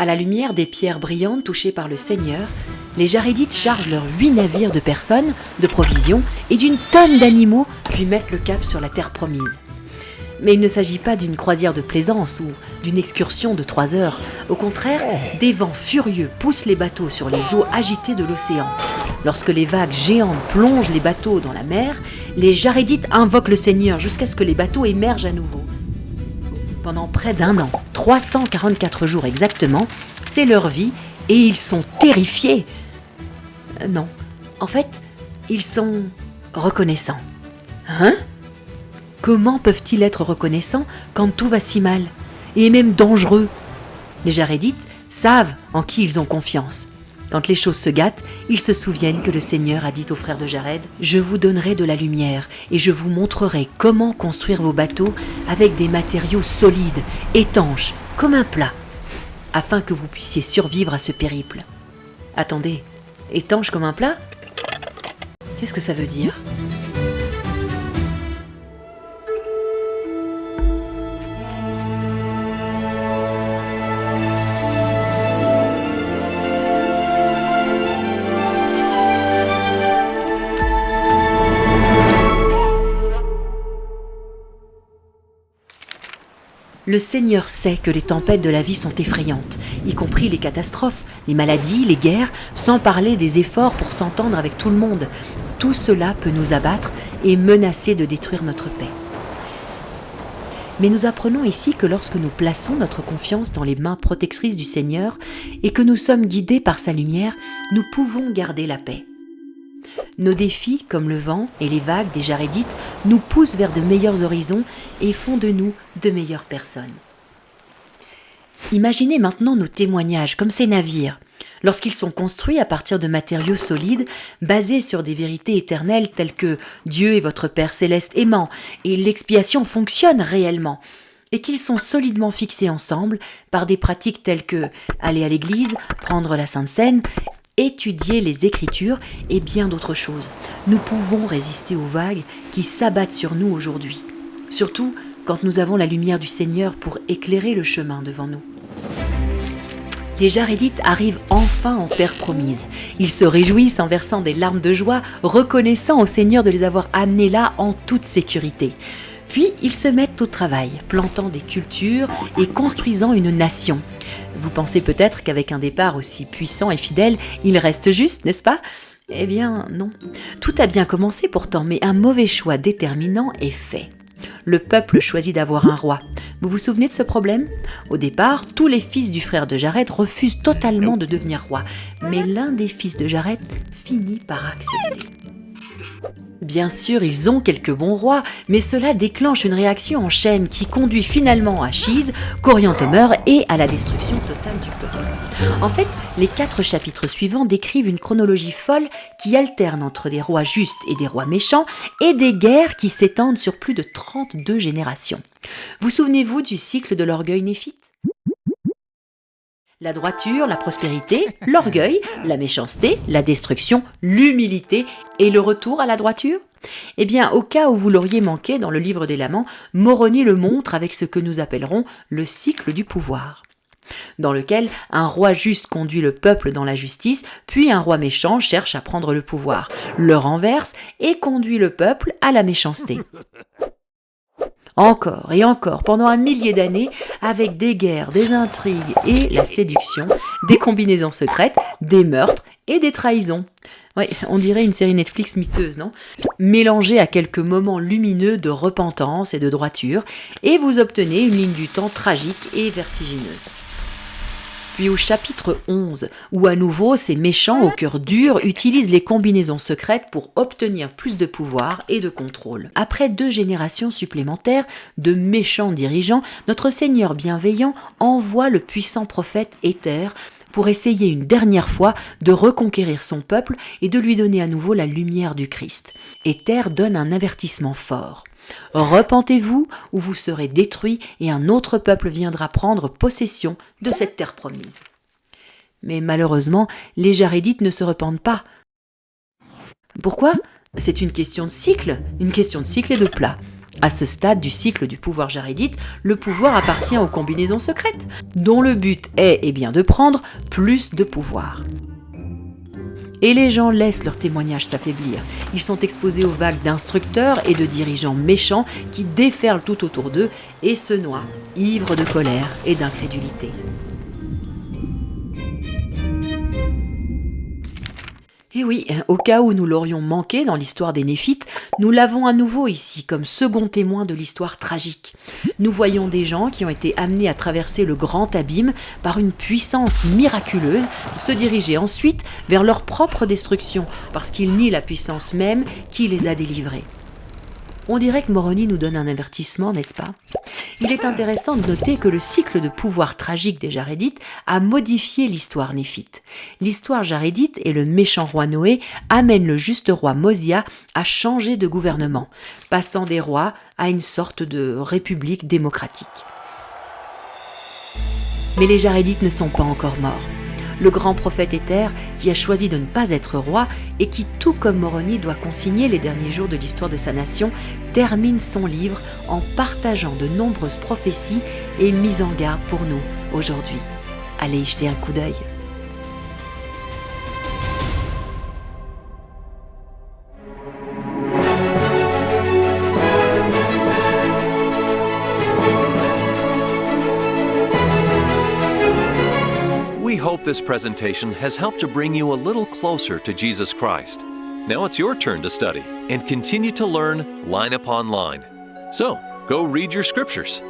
À la lumière des pierres brillantes touchées par le Seigneur, les Jarédites chargent leurs 8 navires de personnes, de provisions et d'une tonne d'animaux, puis mettent le cap sur la terre promise. Mais il ne s'agit pas d'une croisière de plaisance ou d'une excursion de 3 heures. Au contraire, des vents furieux poussent les bateaux sur les eaux agitées de l'océan. Lorsque les vagues géantes plongent les bateaux dans la mer, les Jarédites invoquent le Seigneur jusqu'à ce que les bateaux émergent à nouveau. Pendant près d'1 an, 344 jours exactement, c'est leur vie et ils sont terrifiés. Non, en fait, ils sont reconnaissants. Hein ? Comment peuvent-ils être reconnaissants quand tout va si mal, et même dangereux ? Les Jarédites savent en qui ils ont confiance. Quand les choses se gâtent, ils se souviennent que le Seigneur a dit aux frères de Jared « Je vous donnerai de la lumière et je vous montrerai comment construire vos bateaux avec des matériaux solides, étanches, comme un plat, afin que vous puissiez survivre à ce périple. » Attendez, étanche comme un plat ? Qu'est-ce que ça veut dire ? Le Seigneur sait que les tempêtes de la vie sont effrayantes, y compris les catastrophes, les maladies, les guerres, sans parler des efforts pour s'entendre avec tout le monde. Tout cela peut nous abattre et menacer de détruire notre paix. Mais nous apprenons ici que lorsque nous plaçons notre confiance dans les mains protectrices du Seigneur et que nous sommes guidés par sa lumière, nous pouvons garder la paix. Nos défis, comme le vent et les vagues des Jarédites, nous poussent vers de meilleurs horizons et font de nous de meilleures personnes. Imaginez maintenant nos témoignages comme ces navires. Lorsqu'ils sont construits à partir de matériaux solides, basés sur des vérités éternelles telles que Dieu est votre Père céleste aimant et l'expiation fonctionne réellement, et qu'ils sont solidement fixés ensemble par des pratiques telles que aller à l'église, prendre la Sainte Seine, étudier les Écritures et bien d'autres choses. Nous pouvons résister aux vagues qui s'abattent sur nous aujourd'hui, surtout quand nous avons la lumière du Seigneur pour éclairer le chemin devant nous. Les Jarédites arrivent enfin en terre promise. Ils se réjouissent en versant des larmes de joie, reconnaissant au Seigneur de les avoir amenés là en toute sécurité. Puis ils se mettent au travail, plantant des cultures et construisant une nation. Vous pensez peut-être qu'avec un départ aussi puissant et fidèle, il reste juste, n'est-ce pas ? Eh bien non. Tout a bien commencé pourtant, mais un mauvais choix déterminant est fait. Le peuple choisit d'avoir un roi. Vous vous souvenez de ce problème ? Au départ, tous les fils du frère de Jared refusent totalement de devenir roi, mais l'un des fils de Jared finit par accepter. Bien sûr, ils ont quelques bons rois, mais cela déclenche une réaction en chaîne qui conduit finalement à Chise, Coriantumr et à la destruction totale du peuple. En fait, les 4 chapitres suivants décrivent une chronologie folle qui alterne entre des rois justes et des rois méchants et des guerres qui s'étendent sur plus de 32 générations. Vous souvenez-vous du cycle de l'orgueil néphite ? La droiture, la prospérité, l'orgueil, la méchanceté, la destruction, l'humilité et le retour à la droiture ? Eh bien, au cas où vous l'auriez manqué dans le livre des Laments, Moroni le montre avec ce que nous appellerons le cycle du pouvoir, dans lequel un roi juste conduit le peuple dans la justice, puis un roi méchant cherche à prendre le pouvoir, le renverse et conduit le peuple à la méchanceté. Encore et encore, pendant 1 millier d'années, avec des guerres, des intrigues et la séduction, des combinaisons secrètes, des meurtres et des trahisons. Oui, on dirait une série Netflix miteuse, non ? Mélangée à quelques moments lumineux de repentance et de droiture, et vous obtenez une ligne du temps tragique et vertigineuse. Puis au chapitre 11, où à nouveau ces méchants au cœur dur utilisent les combinaisons secrètes pour obtenir plus de pouvoir et de contrôle. Après 2 générations supplémentaires de méchants dirigeants, notre Seigneur bienveillant envoie le puissant prophète Éther pour essayer une dernière fois de reconquérir son peuple et de lui donner à nouveau la lumière du Christ. Éther donne un avertissement fort. « Repentez-vous ou vous serez détruits et un autre peuple viendra prendre possession de cette terre promise. » Mais malheureusement, les Jarédites ne se repentent pas. Pourquoi ? C'est une question de cycle et de plat. À ce stade du cycle du pouvoir jarédite, le pouvoir appartient aux combinaisons secrètes, dont le but est bien de prendre plus de pouvoir. Et les gens laissent leur témoignage s'affaiblir. Ils sont exposés aux vagues d'instructeurs et de dirigeants méchants qui déferlent tout autour d'eux et se noient, ivres de colère et d'incrédulité. Et oui, au cas où nous l'aurions manqué dans l'histoire des Néphites, nous l'avons à nouveau ici comme second témoin de l'histoire tragique. Nous voyons des gens qui ont été amenés à traverser le grand abîme par une puissance miraculeuse, se diriger ensuite vers leur propre destruction, parce qu'ils nient la puissance même qui les a délivrés. On dirait que Moroni nous donne un avertissement, n'est-ce pas ? Il est intéressant de noter que le cycle de pouvoir tragique des Jarédites a modifié l'histoire néphite. L'histoire jarédite et le méchant roi Noé amènent le juste roi Mosia à changer de gouvernement, passant des rois à une sorte de république démocratique. Mais les Jarédites ne sont pas encore morts. Le grand prophète Éther, qui a choisi de ne pas être roi et qui, tout comme Moroni, doit consigner les derniers jours de l'histoire de sa nation, termine son livre en partageant de nombreuses prophéties et une mise en garde pour nous aujourd'hui. Allez y jeter un coup d'œil. We hope this presentation has helped to bring you a little closer to Jesus Christ. Now it's your turn to study and continue to learn line upon line. So, go read your scriptures.